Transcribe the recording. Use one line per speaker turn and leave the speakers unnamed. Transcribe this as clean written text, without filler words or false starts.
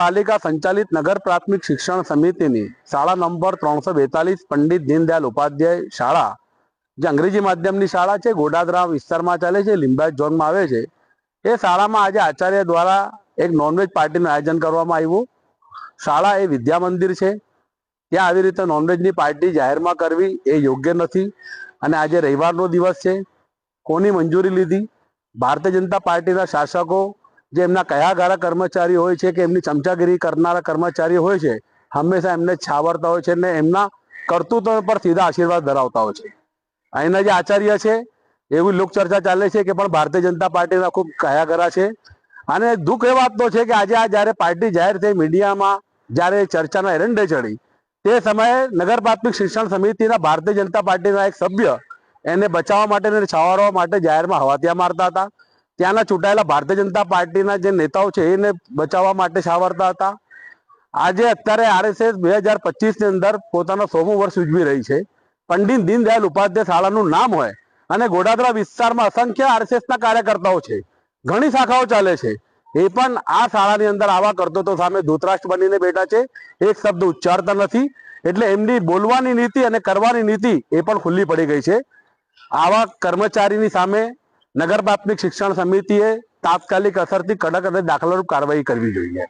પાલિકા સંચાલિત નગર પ્રાથમિક શિક્ષણ સમિતિની શાળા નંબર 342 પંડિત દીનદયાલ ઉપાધ્યાય શાળા, જે અંગ્રેજી માધ્યમની શાળા છે, ગોડાદરા વિસ્તારમાં ચાલે છે, લિંબાયત ઝોનમાં આવે છે, એ શાળામાં આજે આચાર્ય દ્વારા એક નોનવેજ પાર્ટીનું આયોજન કરવામાં આવ્યું। શાળા એ વિદ્યા મંદિર છે, ત્યાં આવી રીતે નોનવેજની પાર્ટી જાહેરમાં કરવી એ યોગ્ય નથી। અને આજે રવિવારનો દિવસ છે, કોની મંજૂરી લીધી? ભારતીય જનતા પાર્ટીના શાસકો જે એમના કયાગારા કર્મચારીઓ હોય છે કે એમની ચમચાગીરી કરનારા કર્મચારીઓ હોય છે, હંમેશા એમને છાવરતા હોય છે અને એમના કરતૂતો પર સીધા આશીર્વાદ ધરાવતા હોય છે। અહીંના જે આચાર્ય છે એવી લોકચર્ચા ચાલે છે કે પણ ભારતીય જનતા પાર્ટીના ખૂબ કયાગારા છે। અને દુઃખ એ વાતનો છે કે આજે આ જ્યારે પાર્ટી જાહેર થઈ મીડિયામાં જ્યારે ચર્ચાના એરંડે ચડી, તે સમયે નગર પ્રાથમિક શિક્ષણ સમિતિના ભારતીય જનતા પાર્ટીના એક સભ્ય એને બચાવવા માટે અને છાવરવા માટે જાહેરમાં હવાતિયા મારતા હતા। ત્યાંના ચૂંટાયેલા ભારતીય જનતા પાર્ટીના જે નેતાઓ છે એને બચાવવા માટે છાવરતા હતા। આજે અત્યારે આરએસએસ 2025ની અંદર પોતાનો 100મું વર્ષ ઉજવી રહી છે। પંડિત દીનદયાલ ઉપાધ્યાય શાળાનું નામ હોય અને ગોડાદરા વિસ્તારમાં અસંખ્ય આરએસએસના કાર્યકર્તાઓ છે, ઘણી શાખાઓ ચાલે છે, એ પણ આ શાળાની અંદર આવા કરતૂતો સામે ધૃતરાષ્ટ્ર બનીને બેઠા છે, એક શબ્દ ઉચ્ચારતા નથી। એટલે એમની બોલવાની નીતિ અને કરવાની નીતિ એ પણ ખુલ્લી પડી ગઈ છે। આવા કર્મચારીની સામે નગર પ્રાથમિક શિક્ષણ સમિતિએ તાત્કાલિક અસરથી કડક અને દાખલારૂપ કાર્યવાહી કરવી જોઈએ।